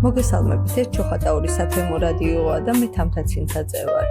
მოგესალმებით, ეს ჩოხატაური სათემო რადიოა და მე თამთაცინცაძე ვარ.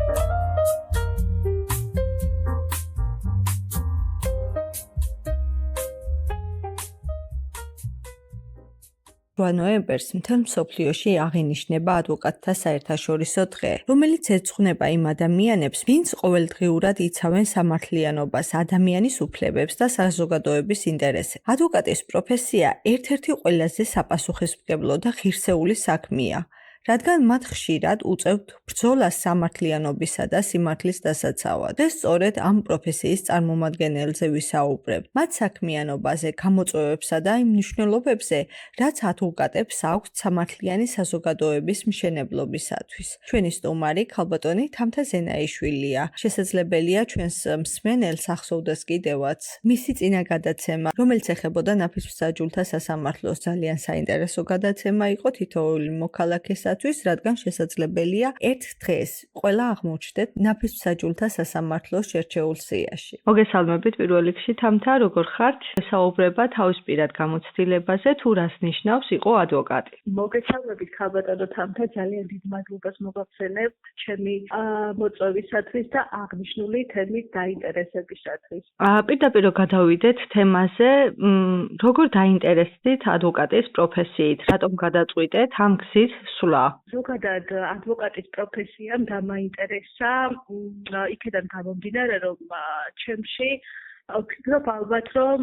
ნოემბერს მთელ მსოფლიოში აღინიშნება ადვოკატთა საერთაშორისო დღე, რომელიც ეძღვნება იმ ადამიანებს, ვინც ყოველდღიურად იცავენ სამართლიანობას, ადამიანის უფლებებს და საზოგადოების ინტერესებს. ადვოკატის პროფესია ერთ-ერთი ყველაზე საპასუხისმგებლო და ღირსეული საქმეა. რადგან მათ ხშირად უწევთ ბრძოლას სამართლიანობისა და სიმართლის დასაცავად. და სწორედ ამ პროფესიის წარმომადგენელზე ვისაუბრებთ. მათ საქმიანობაზე, გამოწვევებსა და იმ მნიშვნელობებზე, რაც ადვოკატებს აქვთ სამართლიანი საზოგადოების მშენებლობისათვის. ჩვენი სტუმარი ქალბატონი თამთა ზენაიშვილია. შესაძლებელია ჩვენს მსმენელს ახსოვდეს კიდევაც მისი წინა გადაცემა, რომელიც ეხებოდა ნაფისმსაჯულთა სასამართლოს ძალიან საინტერესო გადაცემა იყო თითოეული მოქალაქესა რადგან შესაძლებელია ერთ დღეს ყველა აღმოჩნდეთ ნაფისმსაჯულთა სასამართლოს შერჩეულ სიაში. მოგესალმებით პირველ რიგში თამთა, როგორ ხართ? საუბრება თავისპირად გამოცდილებაზე თუ რას ნიშნავს იყო ადვოკატი. მოგესალმებით ქალბატონო თამთა, ძალიან დიდ მადლობას მოგახსენებთ ჩემი მოწვევისათვის და აღნიშნული თემის დაინტერესებისათვის. პირდაპირ გადავიდეთ თემაზე, როგორ დაინტერესდით ადვოკატის პროფესიით, რატომ გადაწყვიტეთ ამ გზის სვლა? ზოგადად ადვოკატის პროფესიამ დამაინტერესა იქიდან გამომდინარე, რომ ჩემში ვფიქრობ ალბათ, რომ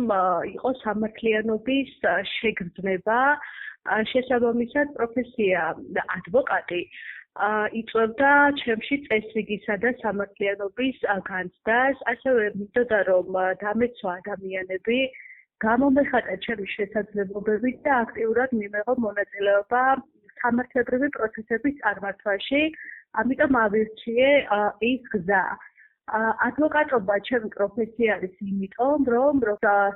იყო სამართლიანობის შეგრძნება, შესაბამისად პროფესია ადვოკატი იწვევდა ჩემში წესრიგისა და სამართლიანობის განცდას, ასევე მინდოდა რომ დამეცვა ადამიანები გამომეხატა ჩემი შესაძლებლობებით და აქტიურად მიმეღო მონაწილეობა სამართლებრივი პროცესების წარმართვაში, ამიტომ ავირჩიე ის გზა. ადვოკატობა ჩემი პროფესია არის იმიტომ, რომ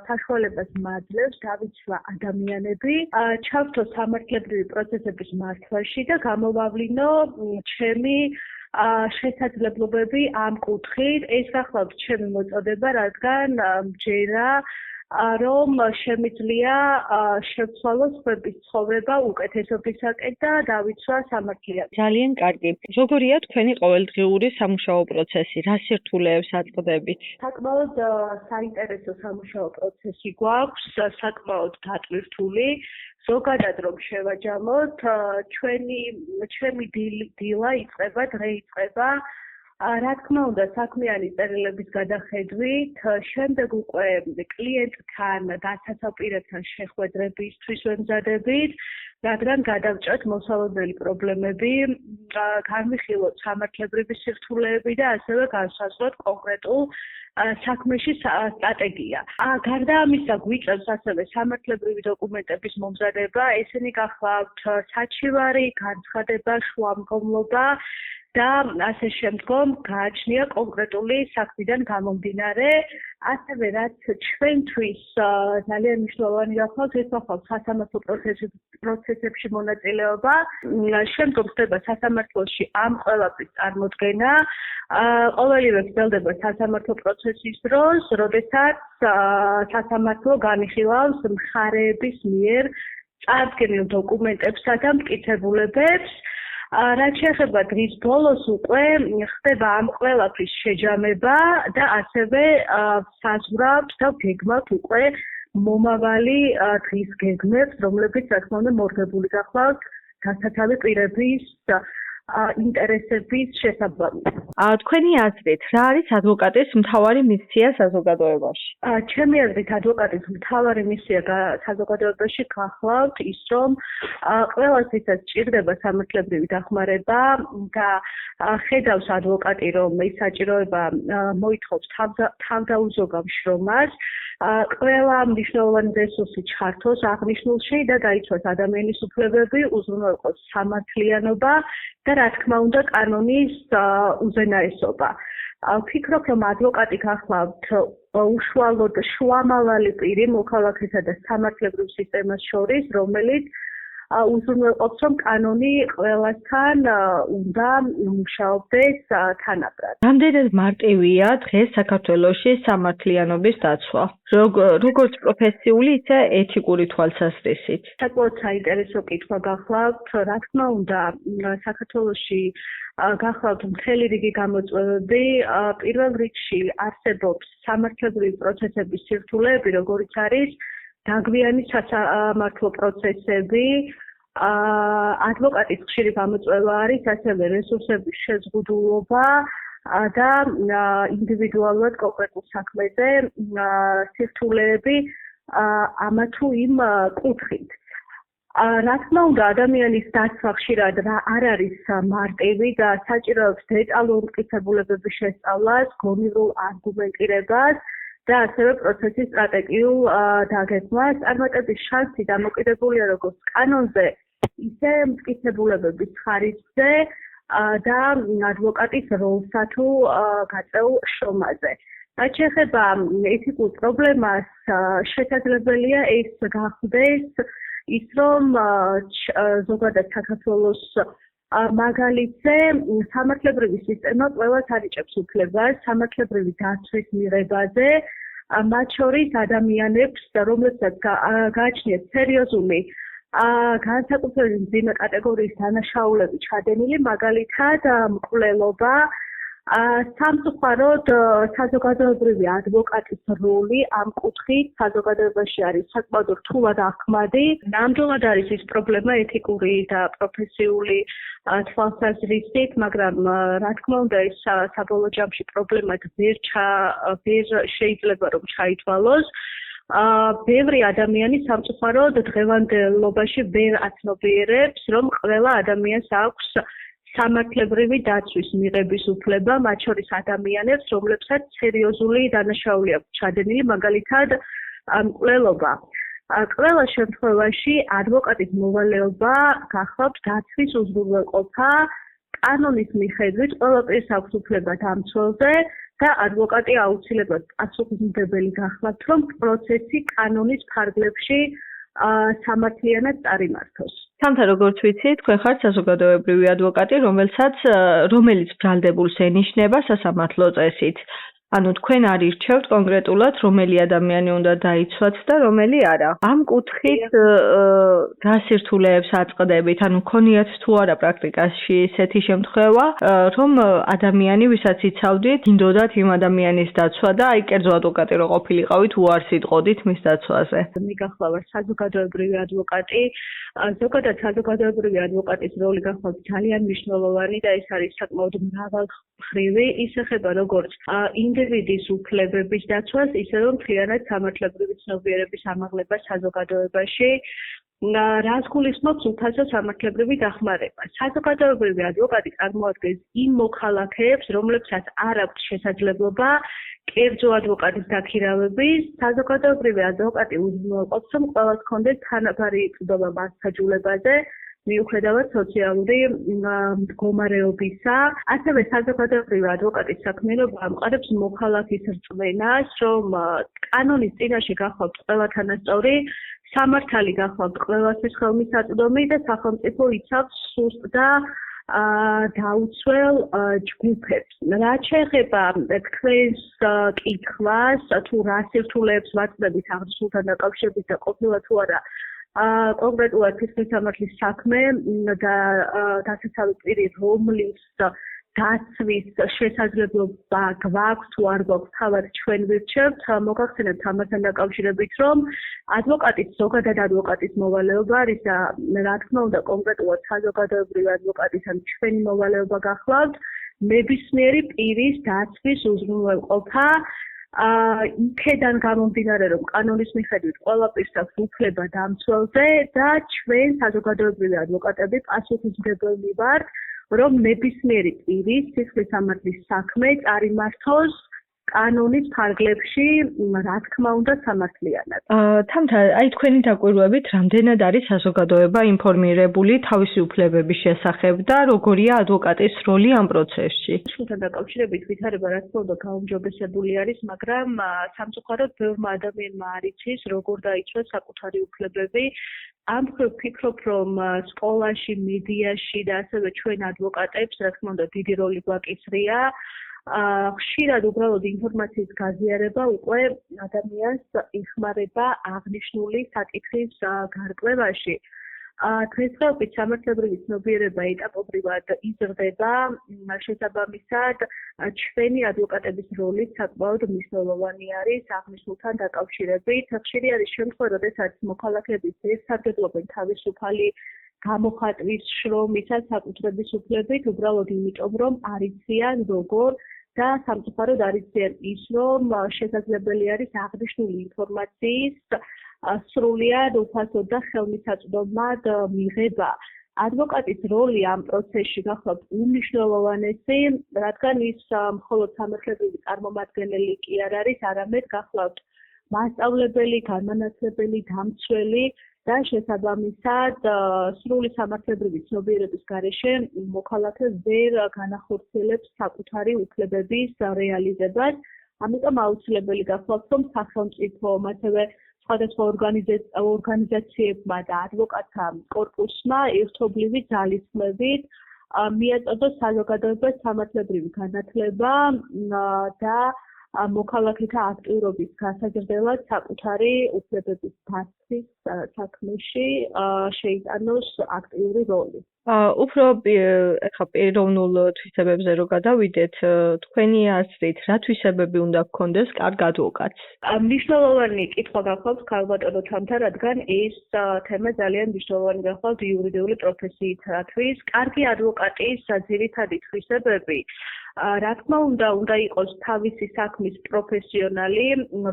საშუალებას მაძლევს დავიცვა ადამიანები, ჩავთო სამართლებრივი პროცესების მართვაში და გამოვავლინო ჩემი შესაძლებლობები ამ კუთხით. ეს გახლავთ ჩემი მოწოდება, რადგან მჯერა რომ შემიძლია შევცვალო სხვების ცხოვრება უკეთესობისაკენ და დავიცვა სამართლიანი. ძალიან კარგი. როგორია თქვენი ყოველდღიური სამუშაო პროცესი? რა სირთულეებს აწყდებით? საკმაოდ საინტერესო სამუშაო პროცესი გვაქვს, საკმაოდ დატვირთული. ზოგადად რომ შევაჯამოთ, ჩვენი დილა იწყება, დღე იწყება რა თქმა უნდა, საქმიანი წერილების გადახედვით, შემდეგ უკვე კლიენტთან, დასაცავ-პირებთან შეხვედრებისთვის ვემზადებით, რადგან გადავჭრათ მოსალოდნელი პრობლემები, განვიხილოთ სამართლებრივი სირთულეები და ასევე განსაზღვროთ კონკრეტულ საქმეში სტრატეგია. გარდა ამისა, გვიწევს ასევე სამართლებრივი დოკუმენტების მომზადება, ესენი გახლავთ საჩივარი, განცხადება, შუამდგომლობა და ასე შემდგომ გააჩნია კონკრეტული საქმიდან გამომდინარე, ასევე რაც ჩვენთვის ძალიან მნიშვნელოვანი გახლავთ, ეს გახლავთ სასამართლო პროცესებში მონაწილეობა, შემდგომ ხდება სასამართლოში ამ ყველაფრის წარმოდგენა, ყოველივე გრძელდება სასამართლო პროცესის დროს, როდესაც სასამართლო განიხილავს მხარეების მიერ წარდგენილ დოკუმენტებსა და მტკიცებულებებს. რაც შეეხება დღის ბოლოს უკვე ხდება ამ ყველაფრის შეჯამება და ასევე საზღვრავს და გეგმავთ უკვე მომავალი დღის გეგმებს, რომლებიც რა თქმა უნდა მორგებული გახლავთ დასაცავი პირების ინტერესების შესაბამისად. თქვენი აზრით, რა არის ადვოკატის მთავარი მისია საზოგადოებაში? ჩემი აზრით, ადვოკატის მთავარი მისია საზოგადოებაში გახლავთ ის, რომ ყველას ვისაც ჭირდება სამართლებრივი დახმარება და ხედავს ადვოკატი, რომ ეს საჭიროება მოითხოვს თავდაუზოგავ შრომას, ყველა მნიშვნელოვანი რესურსი ჩართოს აღნიშნულში და გაიცვას ადამიანის უფლებები, უზრუნველყოს სამართლიანობა და რა თქმა უნდა კანონის უზენაესობა. ვფიქრობ, რომ ადვოკატი გახლავთ უშუალოდ შუამავალი პირი მოქალაქესა და სამართლებრივ სისტემას შორის, რომელიც უზრუნველყოფს, რომ კანონი ყველასთან უნდა მუშაობდეს თანაბრად. რამდენად მარტივია დღეს საქართველოში სამართლიანობის დაცვა? როგორც პროფესიული, ისე ეთიკური თვალსაზრისით. საკმაოდ საინტერესო კითხვა გახლავთ. რა თქმა უნდა, საქართველოში გახლავთ მთელი რიგი გამოწვევები. პირველ რიგში არსებობს სამართლებრივი პროცესების სირთულეები, როგორიც არის დაგვიანი სასამართლო პროცესები, ადვოკატის ხშირი გამოწვევა არის ასევე რესურსების შეზღუდულობა და ინდივიდუალურად კონკრეტულ საქმეზე სირთულეები ამა თუ იმ კუთხით. რა თქმა უნდა, ადამიანის დაცვა ხშირად არ არის მარტივი და საჭიროებს დეტალურ მტკიცებულებების შესწავლას, გონივრულ არგუმენტირებას და ასევე პროცესის სტრატეგიულ დაგეგმვას. წარმატების შანსი დამოკიდებულია როგორც კანონზე, ისე მტკიცებულებების ხარისხზე და ადვოკატის როლსა თუ გაწეულ შრომაზე. რაც შეეხება ეთიკურ პრობლემას, შესაძლებელია ეს გახდეს ის, რომ ზოგადად საქართველოს მაგალითზე სამართლებრივი სისტემა ყველას ანიჭებს უფლებას სამართლებრივი დაცვის მიღებაზე, მათ შორის ადამიანებს, რომლებსაც გააჩნიათ სერიოზული განსაკუთრებული მძიმე კატეგორიის დანაშაულები ჩადენილი, მაგალითად მკვლელობა. სამწუხაროდ საზოგადოებრივი ადვოკატის როლი ამ კუთხით საზოგადოებაში არის საკმაოდ რთულად აღქმადი. ნამდვილად არის ის პრობლემა ეთიკური და პროფესიული თვალსაზრისით, მაგრამ რა თქმა უნდა ეს საბოლოო ჯამში პრობლემად ვერ შეიძლება რომ ჩაითვალოს. ბევრი ადამიანი სამწუხაროდ დღევანდელობაში ვერ აცნობიერებს, რომ ყველა ადამიანს აქვს სამართლებრივი დაცვის მიღების უფლება, მათ შორის ადამიანებს, რომლებსაც სერიოზული დანაშაული აქვს ჩადენილი, მაგალითად მკვლელობა. ყველა შემთხვევაში ადვოკატის მოვალეობა გახლავთ დაცვის უზრუნველყოფა, კანონის მიხედვით ყველა პირს აქვს უფლება დამცველზე და ადვოკატი აუცილებლად პასუხისმგებელი გახლავთ, რომ პროცესი კანონის ფარგლებში სამართლიანად წარიმართოს. თუმცა როგორც ვიცი, თქვენ ხართ საზოგადოებრივი ადვოკატი, რომელიც ბრალდებულს ენიშნება სასამართლო წესით. ანუ თქვენ არირჩევთ კონკრეტულად, რომელი ადამიანი უნდა დაიცვათ და რომელი არა. ამ კუთხით რა სირთულეებს აწყდებით? ანუ გქონიათ თუ არა პრაქტიკაში ესეთი შემთხვევა, რომ ადამიანი, ვისაც იცავდით, გინდოდათ იმ ადამიანის დაცვა და აი კერძო ადვოკატი რო ყოფილიყავით, უარს იტყოდით მის დაცვაზე. მე გახლავარ საზოგადოებრივი ადვოკატი. ზოგადად საზოგადოებრივი ადვოკატის როლი გახლავთ ძალიან მნიშვნელოვანი და ეს არის საკმაოდ მრავალმხრივი. ის ეხება როგორც ინდივიდის უფლებების დაცვას, ისე რომ მთლიანად სამართლებრივი ცნობიერების ამაღლებას საზოგადოებაში, რაც გულისხმობს უფასო სამართლებრივი დახმარება. საზოგადოებრივი ადვოკატი წარმოადგენს იმ მოქალაქეებს, რომლებსაც არ აქვთ შესაძლებლობა კერძო ადვოკატის დაქირავების. საზოგადოებრივი ადვოკატი უზრუნველყოფს, რომ ყველას ჰქონდეს თანაბარი წვდომა მას საჯულებაზე, მიუხედავად სოციალური მდგომარეობისა. ასევე საზოგადოებრივი ადვოკატის საქმიანობა ამყარებს მოქალაქის რწმენას, რომ კანონის წინაშე გახლავთ ყველა თანასწორი, სამართალი გახლავთ ყველასთვის ხელმისაწვდომი და სახელმწიფო იცავს სუსტ და დაუცველ ჯგუფებს. რაც შეეხება თქვენს კითხვას, თუ რა სირთულეებს ვაწყდებით აღნიშნულთან დაკავშირებით და ყოფილა თუ არა კონკრეტულად ფისკალის სამართლის საქმე და დასაცავი პირი, რომლის დაცვის შესაძლებლობა გვაქვს თუ არ გვაქვს, თავად ჩვენ ვირჩევთ. მოგახსენებთ ამასთან დაკავშირებით, რომ ადვოკატის ზოგადად ადვოკატის მოვალეობა არის და რა თქმა უნდა კონკრეტულად საზოგადოებრივი ადვოკატის ან ჩვენი მოვალეობა გახლავთ ნებისმიერი პირის დაცვის უზრუნველყოფა. იქედან გამომდინარე, რომ კანონის მიხედვით ყველა პირს აქვს უფლება დამცველზე და ჩვენ საზოგადოებრივი ადვოკატები პასუხისმგებელი ვართ, რომ ნებისმიერი პირის სისხლის სამართლის საქმე წარიმართოს კანონის ფარგლებში, რა თქმა უნდა, სამართლიანად. თამთა, აი თქვენი დაკვირვებით, რამდენად არის საზოგადოება ინფორმირებული თავისი უფლებების შესახებ და როგორია ადვოკატის როლი ამ პროცესში? შულთან დაკავშირებით ვითარება რა თქმა უნდა გაუმჯობესებული არის, მაგრამ სამწუხაროდ ბევრმა ადამიანმა არ იცის, როგორ დაიცვას საკუთარი უფლებები. ამ მხრივ ვფიქრობ, რომ სკოლაში, მედიაში და ასევე ჩვენ ადვოკატებს, რა თქმა უნდა, დიდი როლი გვაკისრია. ხშირად უბრალოდ ინფორმაციის გაზიარება უკვე ადამიანს იხმარება აღნიშნული საკითხის გარკვევაში. დღესდღეობით სამართლებრივი ცნობიერება ეტაპობრივად იზრდება, შესაბამისად, ჩვენი ადვოკატების როლიც საკმაოდ მნიშვნელოვანი არის აღნიშნულთან დაკავშირებით. ხშირი არის შემთხვევა, როდესაც მოქალაქეების ერთსარგებლობენ თავისუფალი გამოხატვის შრომისა საკუთრების უფლებით, უბრალოდ იმიტომ, რომ არ იციან როგორ და სამწუხაროდ არ იციან ის, რომ შესაძლებელი არის აღნიშნული ინფორმაციის სრულიად უფასოდ და ხელმისაწვდომად მიღება. ადვოკატის როლი ამ პროცესში გახლავთ უმნიშვნელოვანესი, რადგან ის მხოლოდ სამართლებრივი წარმომადგენელი კი არ არის, არამედ გახლავთ მასწავლებელი, განმანათლებელი, დამცველი და შესაბამისად სრული სამართლებრივი ცნობიერების გარეშე მოქალაქე ვერ განახორციელებს საკუთარი უფლებების რეალიზებას. ამიტომ აუცილებელი გახლავთ, რომ სახელმწიფომ, ასევე სხვადასხვა ორგანიზაციებმა და ადვოკატთა კორპუსმა ერთობლივი ძალისხმევით მიაწოდოს საზოგადოებას სამართლებრივი განათლება და მოქალაქეთა აქტიურობის გასაზრდელად საკუთარი უფლებების დაცვის საქმეში შეიტანოს აქტიური როლი. უფრო ეხლა პიროვნულ თვისებებზე რო გადავიდეთ, თქვენი აზრით, რა თვისებები უნდა გქონდეს კარგ ადვოკატს? მნიშვნელოვანი კითხვა გახლავთ ქალბატონო თამთა, რადგან ეს თემა ძალიან მნიშვნელოვანი გახლავთ იურიდიული პროფესიისათვის. კარგი ადვოკატის ძირითადი თვისებები რა თქმა უნდა იყოს თავისი საქმის პროფესიონალი,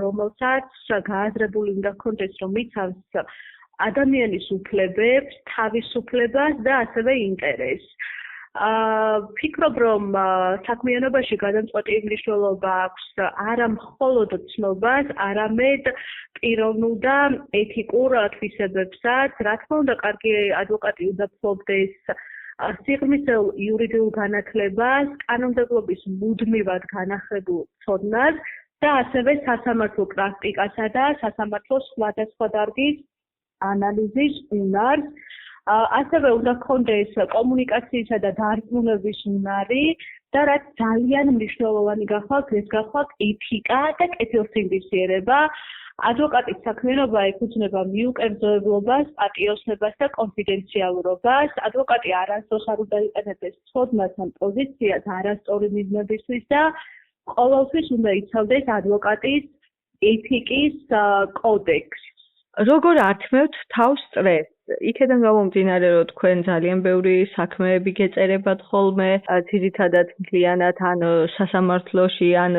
რომელსაც გააზრებული უნდა ჰქონდეს, რომ იცავს ადამიანის უფლებებს, თავისუფლებას და ასევე ინტერესს. ვფიქრობ, რომ საქმიანობაში გადამწყვეტი მნიშვნელობა აქვს არა მხოლოდ ცნობას, არამედ პიროვნულ და ეთიკურ თვისებებსაც. რა თქმა უნდა, კარგი ადვოკატი უნდა ფლობდეს სიღრმისეულ იურიდიულ განათლებას, კანონმდებლობის მუდმივად განახლებულ ცოდნას და ასევე სასამართლო პრაქტიკასა და სასამართლოს სხვადასხვა დარგის ანალიზის უნარს. ასევე უნდა ჰქონდეს კომუნიკაციისა და დარწმუნების უნარი და რაც ძალიან მნიშვნელოვანი გახლავთ, ეს გახლავთ ეთიკა და კეთილსინდისიერება. ადვოკატის საქმიანობა ეფუძნება მიუკერძოებლობას, პატიოსნებას და კონფიდენციალურობას. ადვოკატი არასდროს არ უნდა იყენებდეს ცოდნას ან პოზიციას არასწორი მიზნებისთვის და ყოველთვის უნდა იცავდეს ადვოკატის ეთიკის კოდექსს. როგორ ართმევთ თავს სტრესს? იქედან გამომდინარე, რომ თქვენ ძალიან ბევრი საქმეები გეწერებათ ხოლმე, ძირითადად მთლიანად ან სასამართლოში, ან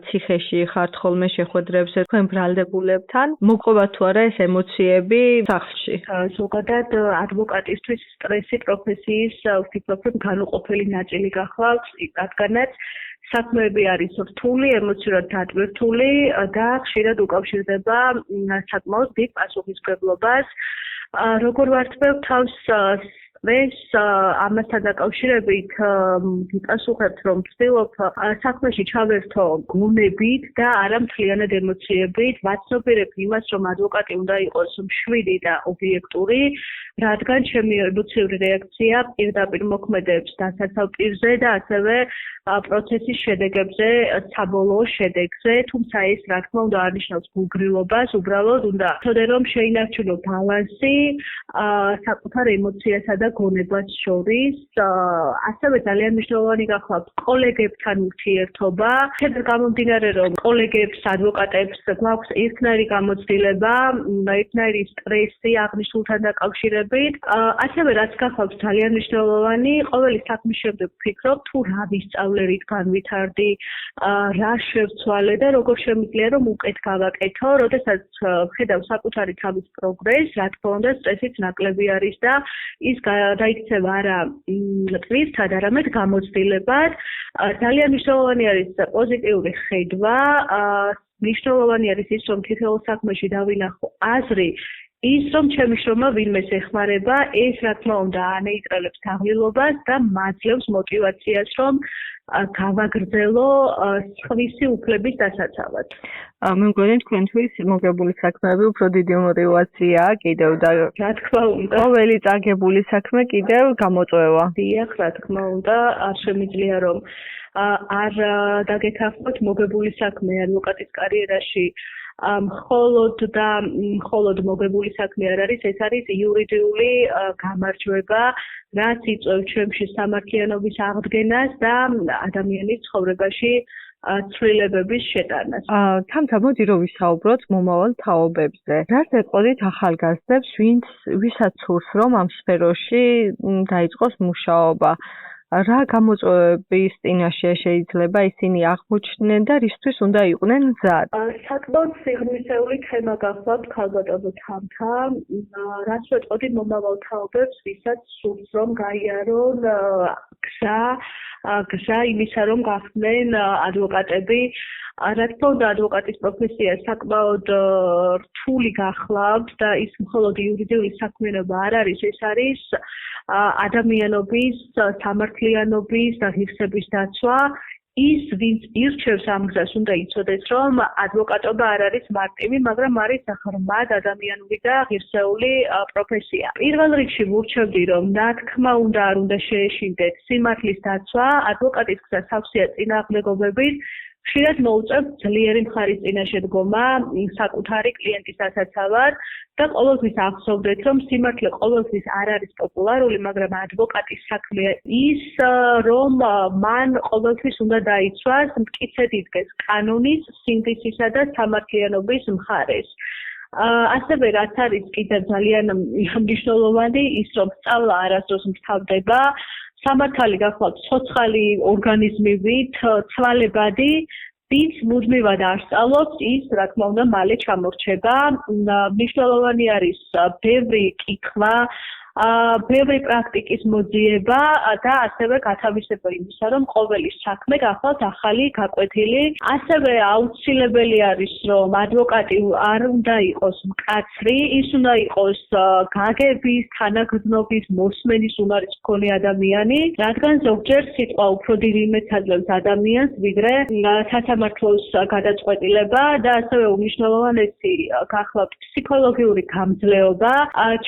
ციხეში ხართ ხოლმე შეხვედრებზე თქვენ ბრალდებულებთან, მოყვებათ თუ არა ეს ემოციები სახლში? ზოგადად ადვოკატისთვის სტრესი პროფესიის ვფიქრობ, რომ განუყოფელი ნაწილი გახლავთ, რადგანაც საქმეები არის რთული, ემოციურად დატვირთული და ხშირად უკავშირდება საკმაოდ დიდ პასუხისმგებლობას. როგორ ვართმევ თავს სტრესს ამასთან დაკავშირებით გიპასუხებთ, რომ ვცდილობ საქმეში ჩავერთო გონებით და არა მთლიანად ემოციებით. ვაცნობიერებ იმას, რომ ადვოკატი უნდა იყოს მშვიდი და ობიექტური, რადგან ჩემი ემოციური რეაქცია პირდაპირ მოქმედებს დასაცავ პირზე და ასევე პროცესის შედეგებზე, საბოლოო შედეგზე, თუმცა ეს რა თქმა უნდა არ ნიშნავს გულგრილობას, უბრალოდ უნდა ვცოდე რომ შეინარჩუნო ბალანსი საკუთარ ემოციასა და გონებას შორის. ასევე ძალიან მნიშვნელოვანი გახლავთ კოლეგებთან ურთიერთობა. შედეგად გამომდინარე, რომ კოლეგებს, ადვოკატებს გვაქვს ერთნაირი გამოცდილება, ერთნაირი სტრესი აღნიშნულთან დაკავშირებით. ასევე რაც გახლავთ ძალიან მნიშვნელოვანი, ყოველი საქმის შემდეგ ვფიქრობ, თუ რა ვისწავლე, რით განვითარდი, რა შევცვალე და როგორ შემიძლია რომ უკეთ გავაკეთო, როდესაც ვხედავ საკუთარი თავის პროგრესს, რა თქმა უნდა, სტრესიც ნაკლები არის და ის დაიქცევა არა ტვირთად, არამედ გამოცდილებად. ძალიან მნიშვნელოვანი არის პოზიტიური ხედვა, მნიშვნელოვანი არის ის, რომ თითოეულ საქმეში დავინახო აზრი, ის რომ ჩემი შრომა ვინმეს ეხმარება, ეს რა თქმა უნდა ანეიტრალებს თაღლილობას და მაძლევს მოტივაციას, რომ გავაგრძელო სხვისი უფლების დასაცავად. მე მგონი თქვენთვის მოგებული საქმეები უფრო დიდი мотивაციაა კიდევ და რა თქმა უნდა, ყოველი წაგებული საქმე კიდევ გამოწვევა. დიახ, რა თქმა უნდა, არ შემიძლია რომ არ დაგეთანხმოთ მოგებული საქმე ადვოკატის კარიერაში მხოლოდ მოგებული საქმე არ არის, ეს არის იურიდიული გამარჯვება, რაც იწვევს ჩემში სამართლიანობის აღდგენას და ადამიანის ცხოვრებაში ცვლილებების შეტანას. თამთა მოდი რომ ვისაუბროთ მომავალ თაობებზე. რას ეტყოდით ახალგაზრდებს, ვისაც სურს რომ ამ სფეროში დაიწყოს მუშაობა? რა გამოწვევების წინაშე შეიძლება ისინი აღმოჩნდნენ და რისთვის უნდა იყვნენ მზად? საკმაოდ სიღრმისეული თემა გახლავთ ქალბატონო თამთა. რაც ვეტყოდი მომავალ თაობებს, ვისაც სურს რომ გაიარონ გზა იმისა, რომ გახდნენ ადვოკატები. რა თქმა უნდა, ადვოკატის პროფესია საკმაოდ რთული გახლავთ და ის მხოლოდ იურიდიული საქმიანობა არ არის, ეს არის ადამიანობის, სამართლიანობის და ღირსების დაცვა. ის, ვინც ირჩევს ამ გზას, უნდა იცოდეს, რომ ადვოკატობა არ არის მარტივი, მაგრამ არის ღრმად ადამიანური და ღირსეული პროფესია. პირველ რიგში ვურჩევდი, რომ თქმა უნდა არ უნდა შეეშინდეთ სიმართლის დაცვა, ადვოკატის გზა სავსეა წინააღმდეგობებით. ხშირად მოუწევთ ძლიერი მხარის წინაშე დგომა საკუთარი კლიენტის დასაცავად და ყოველთვის ახსოვდეთ, რომ სიმართლე ყოველთვის არ არის პოპულარული, მაგრამ ადვოკატის საქმე ის, რომ მან ყოველთვის უნდა დაიცვას, მტკიცედ იდგეს კანონის, სინდისისა და სამართლიანობის მხარეს. ასევე რაც არის კიდევ ძალიან მნიშვნელოვანი, ის რომ სწავლა არასდროს მთავრდება, სამართალი გახლავთ ცოცხალი ორგანიზმივით, ცვალებადი, ვინც მუდმივად არ სწავლობს, ის რა თქმა უნდა მალე ჩამორჩება. მნიშვნელოვანი არის ბევრი კითხვა, ბევრი პრაქტიკის მოძიება და ასევე გათავისება იმისა, რომ ყოველი საქმე გახლავთ ახალი, გაკვეთილი. ასევე აუცილებელი არის, რომ ადვოკატი არ უნდა იყოს მკაცრი, ის უნდა იყოს გაგების, თანაგრძნობის, მოსმენის უნარის მქონე ადამიანი, რადგან ზოგჯერ სიტყვა უფრო დიდი იმედს აძლევს ადამიანს, ვიდრე სასამართლოს გადაწყვეტილება და ასევე უმნიშვნელოვანესი გახლავთ ფსიქოლოგიური გამძლეობა.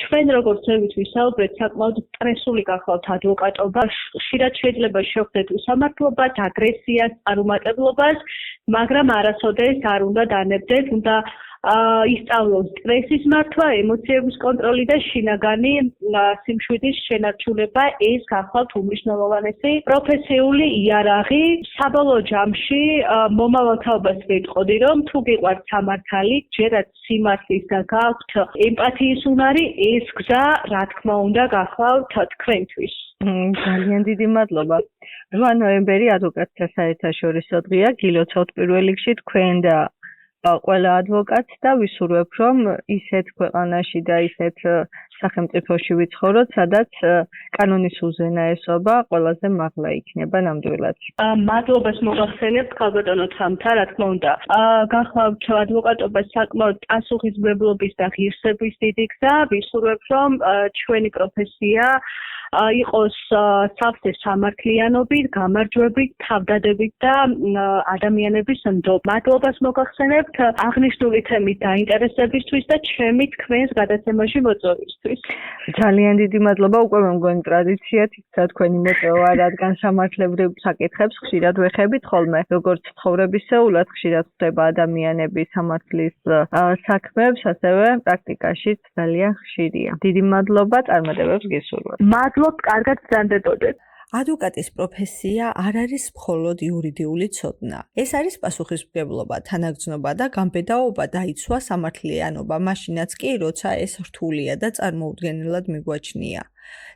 ჩვენ როგორც ვისაუბრეთ, საკმაოდ სტრესული გახლავთ ადვოკატობა, ხშირად შეიძლება შევხვდეთ უსამართლობას, აგრესიას, წარუმატებლობას, მაგრამ არასოდეს არ უნდა დანებდეთ, უნდა ისწავლოს სტრესის მართვა, ემოციების კონტროლი და შინაგანი სიმშვიდის შენარჩუნება, ეს გახლავთ უმნიშვნელოვანესი პროფესიული იარაღი. საბოლოო ჯამში მომავალ თაობას ვეტყოდი, რომ თუ გიყვართ სამართალი, ჯერაც სიმართლის და გაქვთ ემპათიის უნარი, ეს გზა, რა თქმა უნდა, გახლავთ თქვენთვის. ძალიან დიდი მადლობა. 8 ნოემბერი ადვოკატთა საერთაშორისო დღეა, გილოცავთ პირველ რიგში თქვენ და ყველა ადვოკატს და ვისურვებ, რომ ისეთ ქვეყანაში და ისეთ სახელმწიფოში ვიცხოვროთ, სადაც კანონის უზენაესობა ყველაზე მაღლა იქნება ნამდვილად. მადლობას მოგახსენებთ ქალბატონო თამთა, რა თქმა უნდა. გახლავთ ადვოკატობა საკმაოდ პასუხისმგებლობის და ღირსების დიდი გზა, ვისურვებ, რომ ჩვენი პროფესია იყოს სავსე სამართლიანობით, გამარჯვებით, თავდადებით და ადამიანების ნდობით. მადლობას მოგახსენებთ აღნიშნული თემით დაინტერესებისთვის და ჩემი თქვენს გადაცემაში მოწვევისთვის. ძალიან დიდი მადლობა, უკვე მე მგონი ტრადიციად იქცა თქვენი მოწვევა, რადგან სამართლებრივ საკითხებს ხშირად ვეხებით ხოლმე, როგორც ცხოვრებისეულად ხშირად ხდება ადამიანების სამართლის საქმეებს, ასევე პრაქტიკაშიც ძალიან ხშირია. დიდი მადლობა, წარმატებებს გესურვებთ. კარგად ბრძანდებოდეთ. ადვოკატის პროფესია არ არის მხოლოდ იურიდიული ცოდნა. ეს არის პასუხისმგებლობა, თანაგრძნობა და გამბედაობა დაიცვა სამართლიანობა, მაშინაც კი, როცა ეს რთულია და წარმოუდგენელად მიგვაჩნია.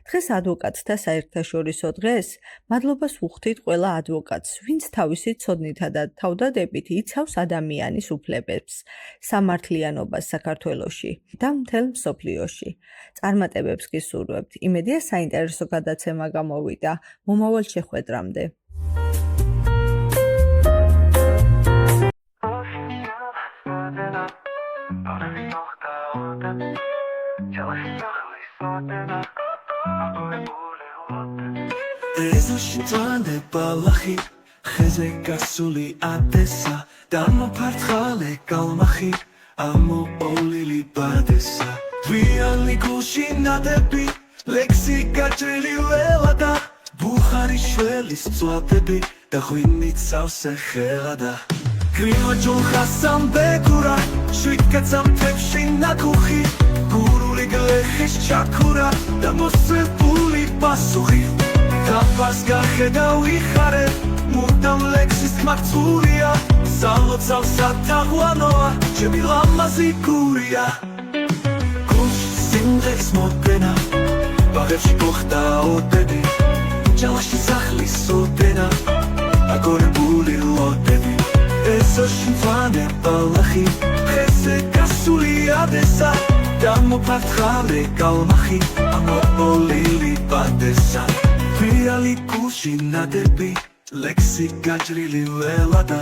დღეს ადვოკატთა საერთაშორისო დღეს მადლობას ვუხდით ყველა ადვოკატს, ვინც თავისი ცოდნითა და თავდადებით იცავს ადამიანის უფლებებს, სამართლიანობას საქართველოში და მთელ მსოფლიოში. წარმატებებს გისურვებთ. იმედია საინტერესო გადაცემა გამოვიდა. მომავალ შეხვედრამდე. Ezashitwane balahi kheze gasuli adesa damo partkhale kalmahi amo olili badesa viali kushina debi leksi gajeli velada bukhari shvelis tsvatebi da khvinit savse khelada Krima jol khasam bekura shvitkatsam tepshina kukhi guruli glekhish chakura da mosepuli pasuhi Tapas gaხედავ იხარე მუდამ ლექსის მართულია სალოცავ სათაღვანოა ჩემი ლამაზი გურია გულში სიმღერის მოდენა ბაღებში გოხდა ოდები ჯალაში სახლის ოდენა აგორებული ლოდები ესოში მწვანე ბალახი ხეზე გასული ადესა დამოფართხალე კალმახი ამოყოლილი ბადესა Viali kushina debi, leksi gajrili velada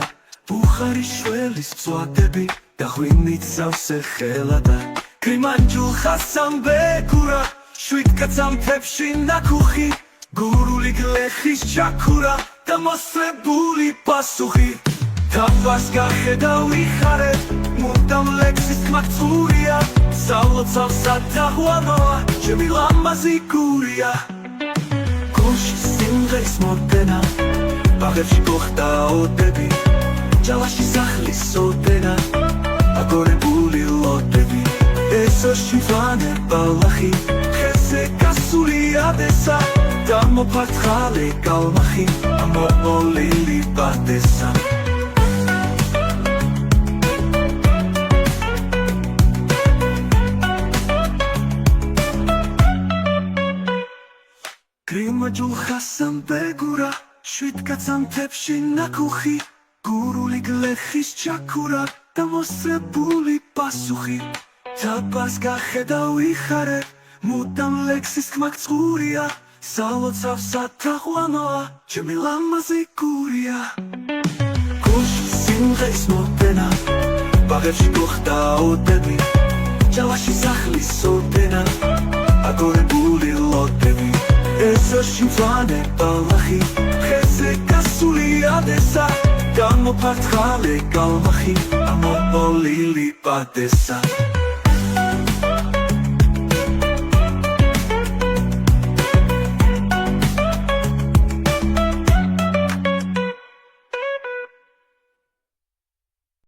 Bukhari shvelis tsvatebi, da khvinit savse khelada Krimanjul khasam bekura, shvitkatsam tepshina kukhi Guruli glekhis chakura, da mosrebuli pasuhi Tapas gaხედავ იხარე, მუდამ ლექსის მართულია სალოცავ სათაღვანოა, ჩემი ლამაზი გურია სიმღერის მოდენა ბაღებში გოხდა ოდები ჯალაში სახლის ოდენა აგორებული ლოდები ესოში მწვანე ბალახი ხეზე გასული ადესა დამოფართხალე კალმახი ამოყოლილი ბადესა Krima jul khasam begura shvitkatsam tepshina kukhi guruli glekhis chakura da mosrebuli pasuhi tapas gaხედავ იხარე მუდამ ლექსის მართულია სალოცავ სათაღვანოა ჩემი ლამაზი გურია გულში სიმღერის მოდენა ბაღებში გოხდა ოდები ჯალაში სახლის ოდენა აგორებული ლოდები ესოში მწვანე ბალახი ხეზე გასული ადესა დამოფართხალე კალმახი ამოყოლილი ბადესა